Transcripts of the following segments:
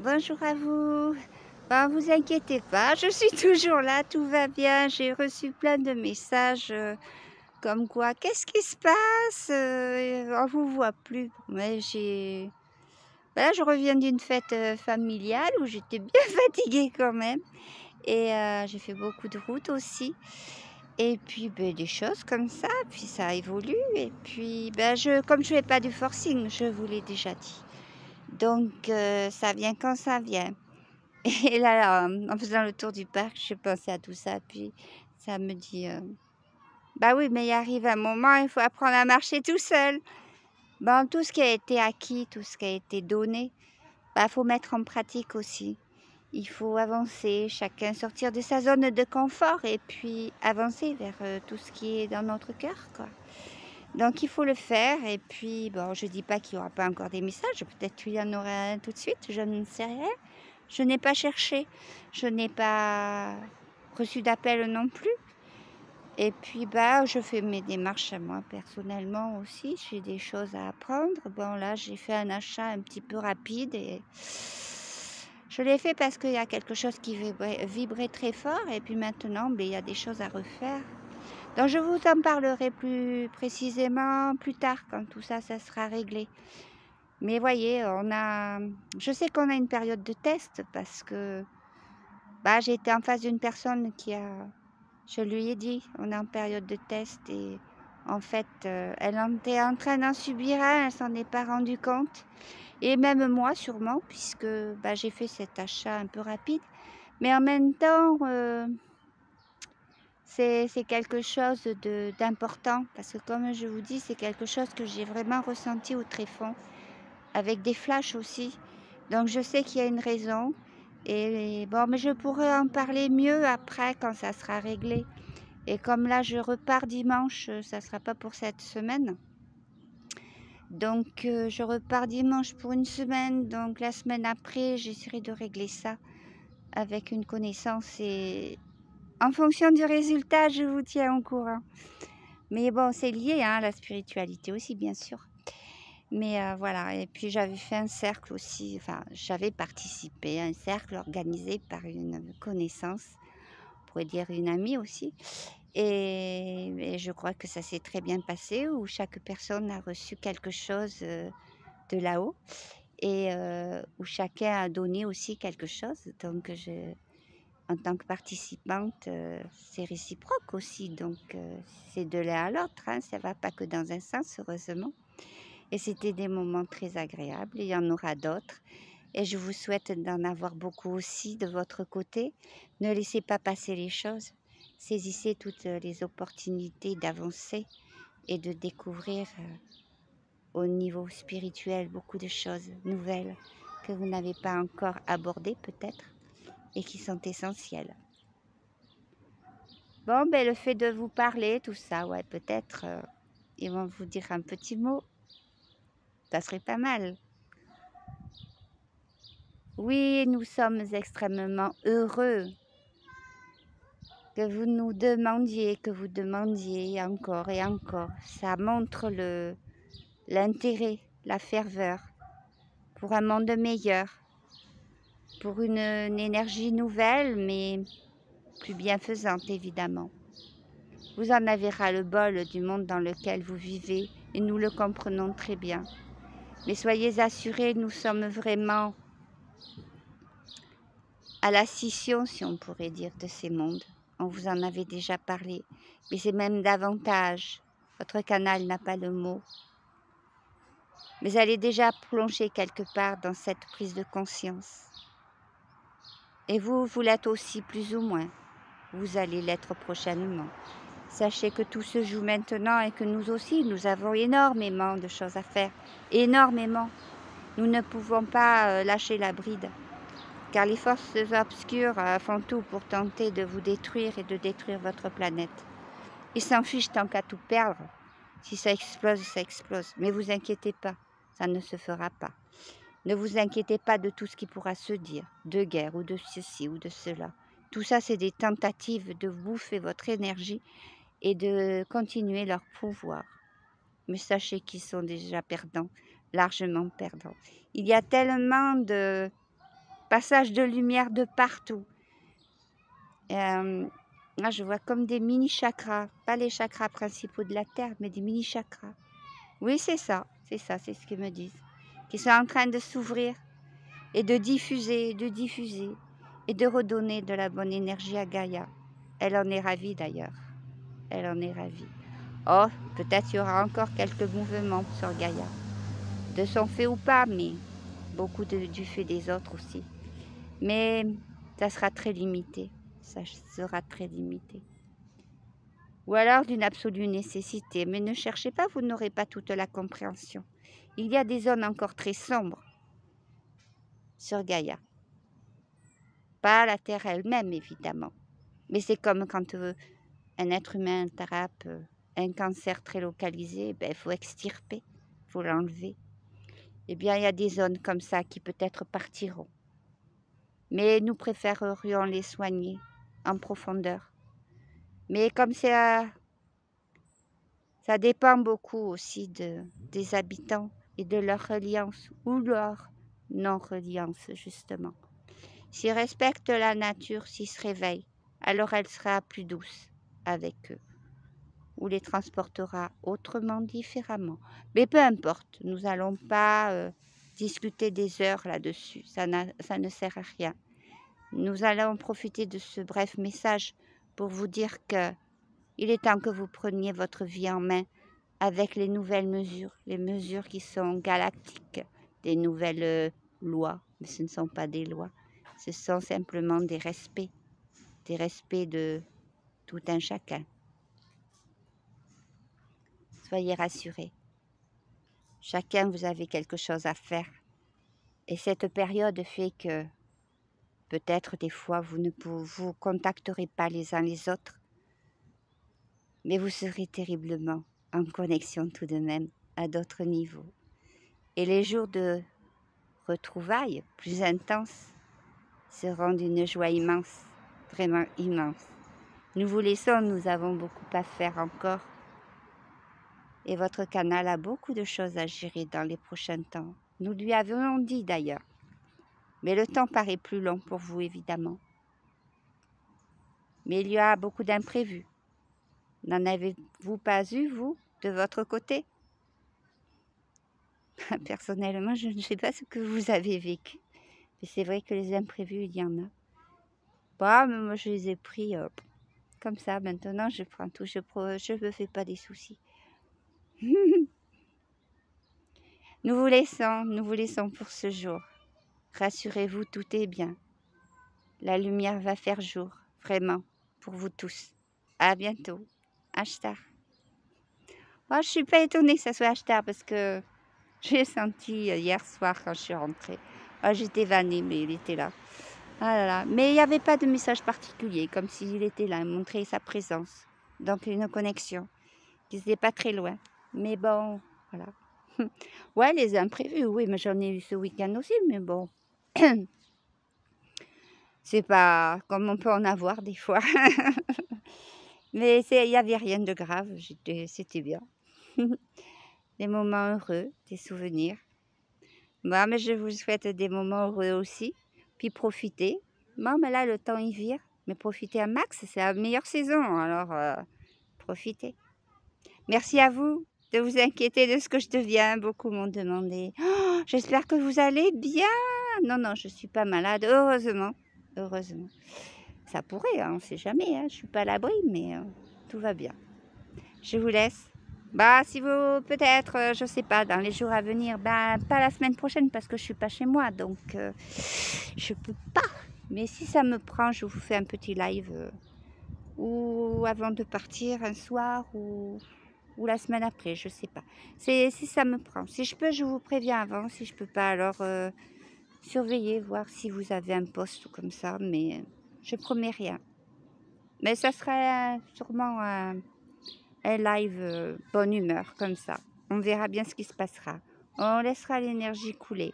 Bonjour à vous. Ben, vous inquiétez pas, je suis toujours là, tout va bien. J'ai reçu plein de messages comme quoi, qu'est-ce qui se passe? On vous voit plus. Mais ben là, je reviens d'une fête familiale où j'étais bien fatiguée quand même. Et j'ai fait beaucoup de routes aussi. Et puis ben, des choses comme ça, puis ça évolue. Et puis ben, comme je fais pas du forcing, je vous l'ai déjà dit. Donc ça vient quand ça vient. Et là, en faisant le tour du parc, je pensais à tout ça, puis ça me dit, bah oui, mais il arrive un moment, il faut apprendre à marcher tout seul. Ben, tout ce qui a été acquis, tout ce qui a été donné, bah, faut mettre en pratique aussi. Il faut avancer, chacun sortir de sa zone de confort et puis avancer vers tout ce qui est dans notre cœur, quoi. Donc il faut le faire et puis, bon, je dis pas qu'il y aura pas encore des messages, peut-être qu'il y en aura un tout de suite, je ne sais rien. Je n'ai pas cherché, je n'ai pas reçu d'appel non plus. Et puis, bah, je fais mes démarches à moi personnellement aussi. J'ai des choses à apprendre. Bon, là, j'ai fait un achat un petit peu rapide et je l'ai fait parce qu'il y a quelque chose qui vibrait très fort. Et puis maintenant, ben, il y a des choses à refaire. Donc, je vous en parlerai plus précisément plus tard quand tout ça, ça sera réglé. Mais voyez, je sais qu'on a une période de test parce que bah, j'ai été en face d'une personne je lui ai dit, on est en période de test et en fait, elle en était en train d'en subir un, elle s'en est pas rendue compte. Et même moi sûrement, puisque bah, j'ai fait cet achat un peu rapide. Mais en même temps, c'est quelque chose d'important parce que comme je vous dis, c'est quelque chose que j'ai vraiment ressenti au tréfonds, avec des flashs aussi. Donc je sais qu'il y a une raison. Et bon, mais je pourrais en parler mieux après quand ça sera réglé. Et comme là, je repars dimanche, ça ne sera pas pour cette semaine. Donc je repars dimanche pour une semaine. Donc la semaine après, j'essaierai de régler ça avec une connaissance. Et en fonction du résultat, je vous tiens au courant. Mais bon, c'est lié hein, à la spiritualité aussi, bien sûr. Mais voilà, et puis j'avais fait un cercle aussi, enfin j'avais participé à un cercle organisé par une connaissance, on pourrait dire une amie aussi. Et je crois que ça s'est très bien passé, où chaque personne a reçu quelque chose de là-haut et où chacun a donné aussi quelque chose. Donc en tant que participante, c'est réciproque aussi, donc c'est de l'un à l'autre, hein, ça ne va pas que dans un sens, heureusement. Et c'était des moments très agréables, il y en aura d'autres. Et je vous souhaite d'en avoir beaucoup aussi de votre côté. Ne laissez pas passer les choses. Saisissez toutes les opportunités d'avancer et de découvrir au niveau spirituel beaucoup de choses nouvelles que vous n'avez pas encore abordées peut-être et qui sont essentielles. Bon, ben le fait de vous parler, tout ça, ouais, peut-être ils vont vous dire un petit mot. Ça serait pas mal. Oui, nous sommes extrêmement heureux que vous nous demandiez, que vous demandiez encore et encore. Ça montre l'intérêt, la ferveur pour un monde meilleur, pour une énergie nouvelle, mais plus bienfaisante évidemment. Vous en avez ras-le-bol du monde dans lequel vous vivez et nous le comprenons très bien. Mais soyez assurés, nous sommes vraiment à la scission, si on pourrait dire, de ces mondes. On vous en avait déjà parlé, mais c'est même davantage. Votre canal n'a pas le mot. Mais elle est déjà plongée quelque part dans cette prise de conscience. Et vous, vous l'êtes aussi plus ou moins. Vous allez l'être prochainement. Sachez que tout se joue maintenant et que nous aussi, nous avons énormément de choses à faire. Énormément. Nous ne pouvons pas lâcher la bride. Car les forces obscures font tout pour tenter de vous détruire et de détruire votre planète. Ils s'en fichent tant qu'à tout perdre. Si ça explose, ça explose. Mais vous inquiétez pas, ça ne se fera pas. Ne vous inquiétez pas de tout ce qui pourra se dire, de guerre ou de ceci ou de cela. Tout ça, c'est des tentatives de bouffer votre énergie et de continuer leur pouvoir. Mais sachez qu'ils sont déjà perdants, largement perdants. Il y a tellement passage de lumière de partout. Là, je vois comme des mini-chakras, pas les chakras principaux de la Terre, mais des mini-chakras. Oui, c'est ça, c'est ce qu'ils me disent. Qui sont en train de s'ouvrir et de diffuser, et de redonner de la bonne énergie à Gaïa. Elle en est ravie d'ailleurs. Elle en est ravie. Oh, peut-être il y aura encore quelques mouvements sur Gaïa. De son fait ou pas, mais beaucoup du fait des autres aussi. Mais ça sera très limité. Ça sera très limité. Ou alors d'une absolue nécessité. Mais ne cherchez pas, vous n'aurez pas toute la compréhension. Il y a des zones encore très sombres sur Gaïa. Pas la Terre elle-même, évidemment. Mais c'est comme quand un être humain attrape un cancer très localisé, ben, il faut extirper, il faut l'enlever. Eh bien, il y a des zones comme ça qui peut-être partiront. Mais nous préférerions les soigner en profondeur. Mais comme ça dépend beaucoup aussi des habitants et de leur reliance ou leur non-reliance, justement. S'ils respectent la nature, s'ils se réveillent, alors elle sera plus douce avec eux, ou les transportera autrement, différemment. Mais peu importe, nous n'allons pas discuter des heures là-dessus, ça ne sert à rien. Nous allons profiter de ce bref message pour vous dire que il est temps que vous preniez votre vie en main avec les nouvelles mesures, les mesures qui sont galactiques, des nouvelles lois, mais ce ne sont pas des lois, ce sont simplement des respects de tout un chacun. Soyez rassurés. Chacun, vous avez quelque chose à faire. Et cette période fait que peut-être des fois vous ne vous contacterez pas les uns les autres, mais vous serez terriblement en connexion tout de même à d'autres niveaux. Et les jours de retrouvailles plus intenses seront d'une joie immense, vraiment immense. Nous vous laissons, nous avons beaucoup à faire encore. Et votre canal a beaucoup de choses à gérer dans les prochains temps. Nous lui avions dit d'ailleurs. Mais le temps paraît plus long pour vous, évidemment. Mais il y a beaucoup d'imprévus. N'en avez-vous pas eu, vous, de votre côté? Personnellement, je ne sais pas ce que vous avez vécu. Mais c'est vrai que les imprévus, il y en a. Bah, mais moi, je les ai pris comme ça. Maintenant, je prends tout. Je me fais pas des soucis. Nous vous laissons pour ce jour. Rassurez-vous, tout est bien. La lumière va faire jour, vraiment, pour vous tous. À bientôt. Ashtar. Oh, je ne suis pas étonnée que ça soit Ashtar parce que j'ai senti hier soir quand je suis rentrée. Oh, j'étais vannée, mais il était là. Ah là là. Mais il n'y avait pas de message particulier, comme s'il était là, il montrait sa présence. Donc une connexion. Il n'était pas très loin. Mais bon, voilà. Ouais, les imprévus, oui, mais j'en ai eu ce week-end aussi, mais bon. C'est pas comme on peut en avoir des fois. Mais il n'y avait rien de grave, c'était bien. Des moments heureux, des souvenirs. Bon, mais je vous souhaite des moments heureux aussi. Puis profitez. Bon, mais là, le temps y vire. Mais profitez à max, c'est la meilleure saison. Alors, profitez. Merci à vous de vous inquiéter de ce que je deviens. Beaucoup m'ont demandé. Oh, j'espère que vous allez bien. Non, non, je ne suis pas malade, heureusement. Heureusement. Ça pourrait, hein, on ne sait jamais. Hein, je ne suis pas à l'abri, mais tout va bien. Je vous laisse. Bah, si vous, peut-être, je ne sais pas, dans les jours à venir, pas la semaine prochaine parce que je ne suis pas chez moi, donc je ne peux pas. Mais si ça me prend, je vous fais un petit live ou avant de partir un soir ou la semaine après, je ne sais pas. Si ça me prend. Si je peux, je vous préviens avant. Si je ne peux pas, alors surveillez, voir si vous avez un poste ou comme ça, mais je promets rien. Mais ça serait sûrement un live bonne humeur, comme ça. On verra bien ce qui se passera. On laissera l'énergie couler.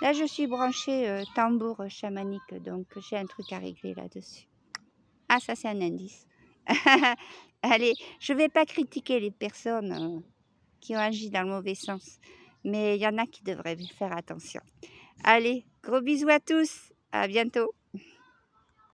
Là, je suis branchée tambour chamanique, donc j'ai un truc à régler là-dessus. Ah, ça, c'est un indice. Allez, je ne vais pas critiquer les personnes qui ont agi dans le mauvais sens, mais il y en a qui devraient faire attention. Allez, gros bisous à tous, à bientôt.